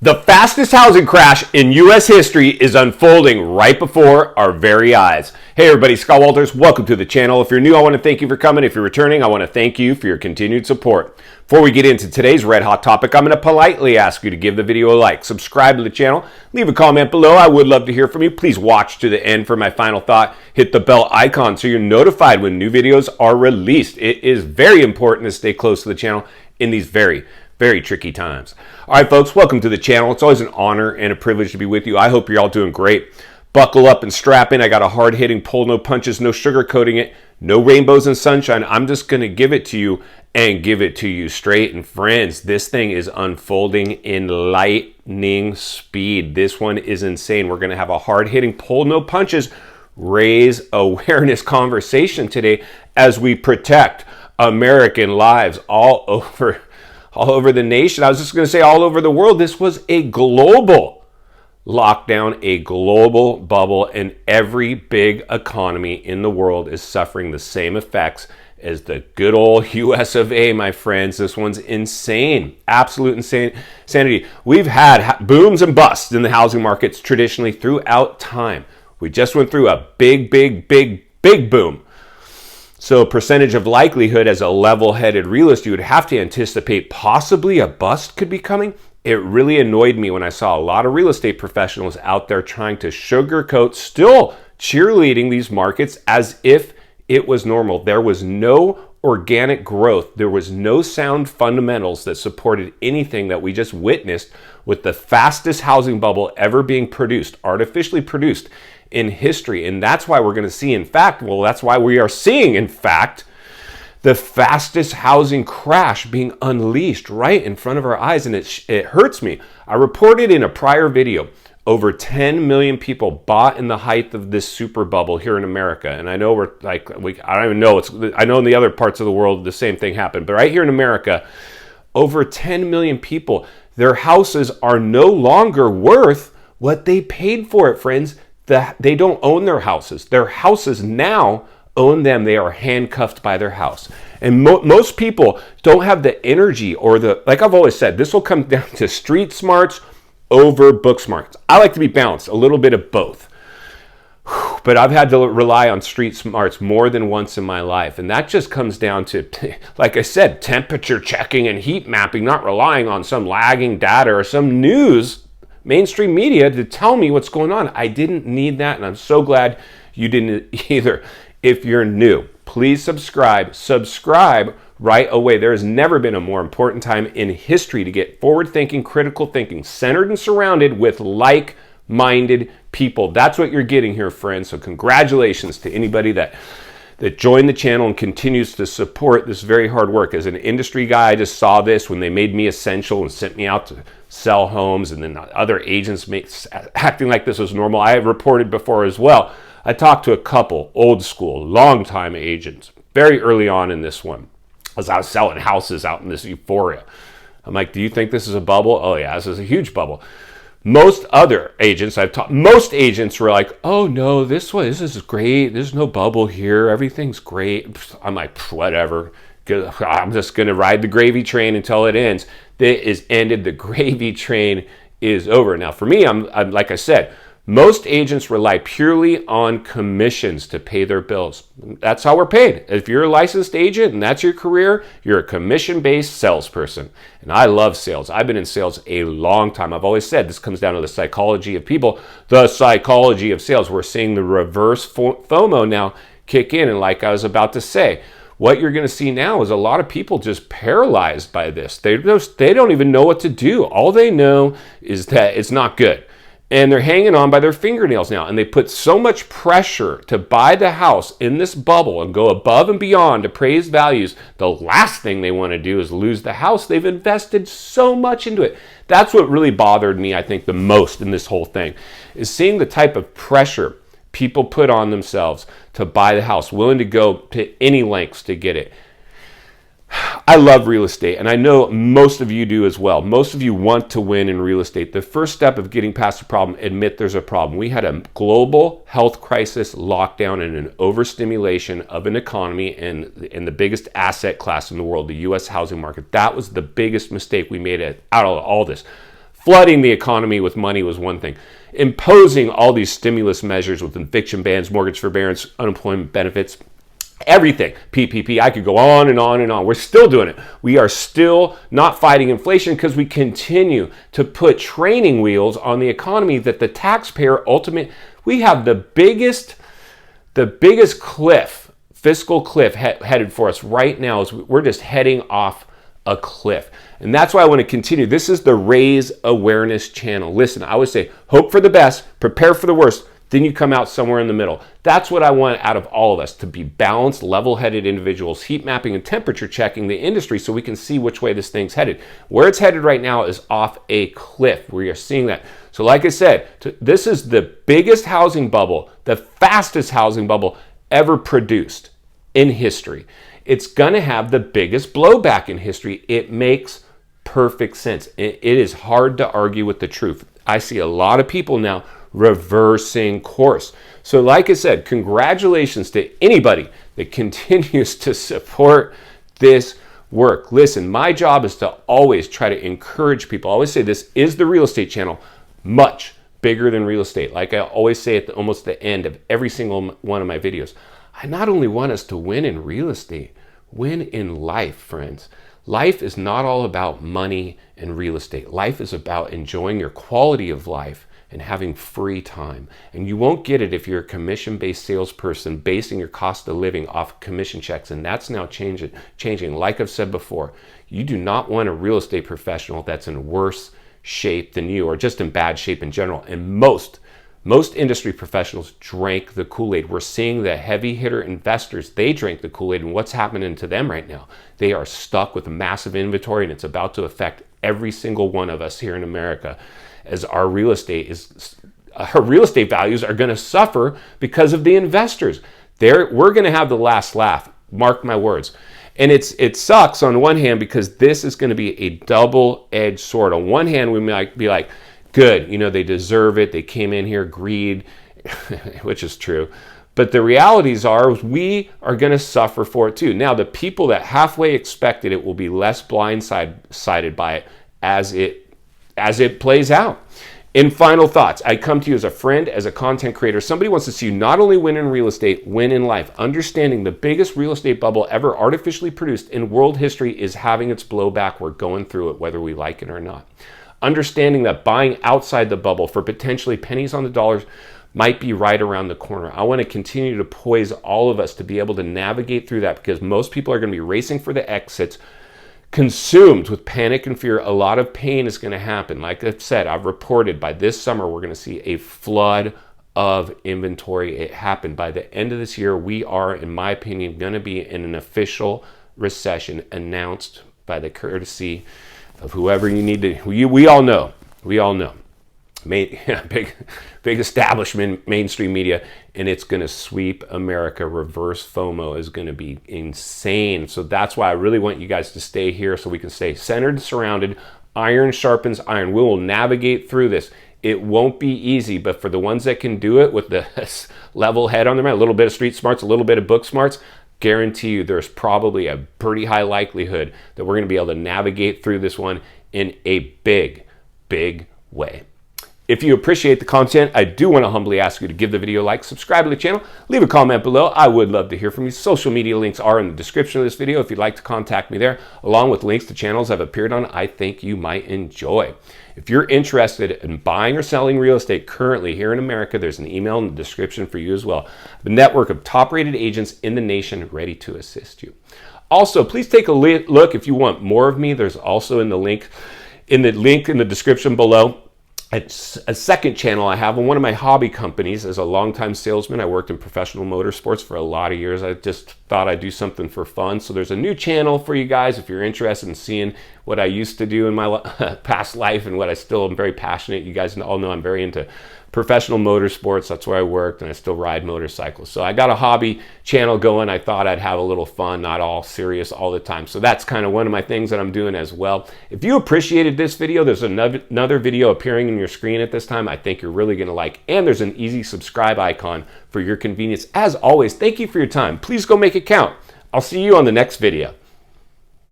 The fastest housing crash in U.S. history is unfolding right before our very eyes. Hey everybody, Scott Walters, welcome to the channel. If you're new, I want to thank you for coming. If you're returning, I want to thank you for your continued support. Before we get into today's red hot topic, I'm going to politely ask you to give the video a like, subscribe to the channel, leave a comment below. I would love to hear from you. Please watch to the end for my final thought. Hit the bell icon so you're notified when new videos are released. It is very important to stay close to the channel in these very tricky times. All right, folks, welcome to the channel. It's always an honor and a privilege to be with you. I hope you're all doing great. Buckle up and strap in. I got a hard-hitting pull, no punches, no sugarcoating it, no rainbows and sunshine. I'm just going to give it to you and give it to you straight. And friends, this thing is unfolding in lightning speed. This one is insane. We're going to have a hard-hitting pull, no punches, raise awareness conversation today as we protect American lives all over the nation. I was just going to say all over the world. This was a global lockdown, a global bubble, and every big economy in the world is suffering the same effects as the good old US of A, my friends. This one's insane, absolute insanity. We've had booms and busts in the housing markets traditionally throughout time. We just went through a big boom. So percentage of likelihood as a level-headed realist, you would have to anticipate possibly a bust could be coming. It really annoyed me when I saw a lot of real estate professionals out there trying to sugarcoat, still cheerleading these markets as if it was normal. There was no organic growth. There was no sound fundamentals that supported anything that we just witnessed with the fastest housing bubble ever being produced, artificially produced in history. And that's why we're going to see, in fact, that's why we are seeing, in fact, the fastest housing crash being unleashed right in front of our eyes. And it hurts me. I reported in a prior video, over 10 million people bought in the height of this super bubble here in America. And I know I don't even know, I know in the other parts of the world the same thing happened, but right here in America, over 10 million people, their houses are no longer worth what they paid for it, friends. They don't own their houses. Their houses now own them. They are handcuffed by their house. And most people don't have the energy or like I've always said, this will come down to street smarts over book smarts. I like to be balanced, a little bit of both. But I've had to rely on street smarts more than once in my life. And that just comes down to, like I said, temperature checking and heat mapping, not relying on some lagging data or some news, mainstream media to tell me what's going on. I didn't need that, and I'm so glad you didn't either. If you're new, please subscribe right away. There has never been a more important time in history to get forward-thinking, critical thinking, centered and surrounded with like-minded people. That's what you're getting here, friends. So congratulations to anybody that joined the channel and continues to support this very hard work. As an industry guy, I just saw this when they made me essential and sent me out to sell homes, and then other agents acting like this was normal. I have reported before as well. I talked to a couple old school, long-time agents very early on in this one as I was selling houses out in this euphoria. I'm like, do you think this is a bubble? Oh yeah, this is a huge bubble. Most other agents I've talked, most agents were like, oh no, this is great. There's no bubble here. Everything's great. I'm like, whatever. I'm just going to ride the gravy train until it ends. It is ended. The gravy train is over. Now for me, I'm like I said, most agents rely purely on commissions to pay their bills. That's how we're paid. If you're a licensed agent and that's your career, you're a commission-based salesperson. And I love sales. I've been in sales a long time. I've always said this comes down to the psychology of people, the psychology of sales. We're seeing the reverse FOMO now kick in. And like I was about to say, what you're going to see now is a lot of people just paralyzed by this. They don't even know what to do. All they know is that it's not good. And they're hanging on by their fingernails now. And they put so much pressure to buy the house in this bubble and go above and beyond appraised values. The last thing they want to do is lose the house. They've invested so much into it. That's what really bothered me, I think, the most in this whole thing, is seeing the type of pressure people put on themselves to buy the house, willing to go to any lengths to get it. I love real estate, and I know most of you do as well. Most of you want to win in real estate. The first step of getting past a problem, admit there's a problem. We had a global health crisis, lockdown, and an overstimulation of an economy in the biggest asset class in the world, the U.S. housing market. That was the biggest mistake we made out of all this. Flooding the economy with money was one thing. Imposing all these stimulus measures with eviction bans, mortgage forbearance, unemployment benefits, everything, PPP, I could go on and on and on. We're still doing it. We are still not fighting inflation because we continue to put training wheels on the economy that the taxpayer we have the biggest cliff, fiscal cliff headed for us right now. Is we're just heading off a cliff. And that's why I want to continue. This is the Raise Awareness channel. Listen, I always say, hope for the best, prepare for the worst, then you come out somewhere in the middle. That's what I want out of all of us, to be balanced, level-headed individuals, heat mapping and temperature checking the industry so we can see which way this thing's headed. Where it's headed right now is off a cliff. We are seeing that. So like I said, this is the biggest housing bubble, the fastest housing bubble ever produced in history. It's going to have the biggest blowback in history. It makes perfect sense. It is hard to argue with the truth. I see a lot of people now reversing course. So like I said, congratulations to anybody that continues to support this work. Listen, my job is to always try to encourage people. I always say this is the real estate channel, much bigger than real estate. Like I always say at almost the end of every single one of my videos, I not only want us to win in real estate, win in life, friends. Life is not all about money and real estate. Life is about enjoying your quality of life and having free time. And you won't get it if you're a commission-based salesperson basing your cost of living off commission checks. And that's now changing. Like I've said before, you do not want a real estate professional that's in worse shape than you, or just in bad shape in general. And most industry professionals drank the Kool-Aid. We're seeing the heavy hitter investors, they drank the Kool-Aid, and what's happening to them right now? They are stuck with a massive inventory, and it's about to affect every single one of us here in America, as our real estate values are going to suffer because of the investors. We're going to have the last laugh, mark my words. And it sucks on one hand because this is going to be a double-edged sword. On one hand, we might be like, good, they deserve it. They came in here, greed, which is true. But the realities are we are going to suffer for it too. Now, the people that halfway expected it will be less blindsided by it as it plays out. In final thoughts, I come to you as a friend, as a content creator. Somebody wants to see you not only win in real estate, win in life. Understanding the biggest real estate bubble ever artificially produced in world history is having its blowback. We're going through it, whether we like it or not. Understanding that buying outside the bubble for potentially pennies on the dollars might be right around the corner. I want to continue to poise all of us to be able to navigate through that, because most people are going to be racing for the exits, consumed with panic and fear. A lot of pain is going to happen. Like I've said, I've reported by this summer, we're going to see a flood of inventory. It happened. By the end of this year, we are, in my opinion, going to be in an official recession announced by the courtesy of whoever you need to. We all know. Big establishment, mainstream media, and it's going to sweep America. Reverse FOMO is going to be insane. So that's why I really want you guys to stay here so we can stay centered and surrounded. Iron sharpens iron. We will navigate through this. It won't be easy, but for the ones that can do it with the level head on their mind, a little bit of street smarts, a little bit of book smarts, guarantee you there's probably a pretty high likelihood that we're going to be able to navigate through this one in a big way. If you appreciate the content, I do want to humbly ask you to give the video a like, subscribe to the channel, leave a comment below. I would love to hear from you. Social media links are in the description of this video if you'd like to contact me there, along with links to channels I've appeared on I think you might enjoy. If you're interested in buying or selling real estate currently here in America, there's an email in the description for you as well. The network of top-rated agents in the nation ready to assist you. Also, please take a look if you want more of me. There's also in the link in the description below a second channel I have on one of my hobby companies. As a longtime salesman, I worked in professional motorsports for a lot of years. I just thought I'd do something for fun. So there's a new channel for you guys if you're interested in seeing what I used to do in my past life and what I still am very passionate. You guys all know I'm very into professional motorsports. That's where I worked, and I still ride motorcycles. So I got a hobby channel going. I thought I'd have a little fun, not all serious all the time. So that's kind of one of my things that I'm doing as well. If you appreciated this video, there's another video appearing in your screen at this time I think you're really going to like, and there's an easy subscribe icon for your convenience. As always, thank you for your time. Please go make it count. I'll see you on the next video.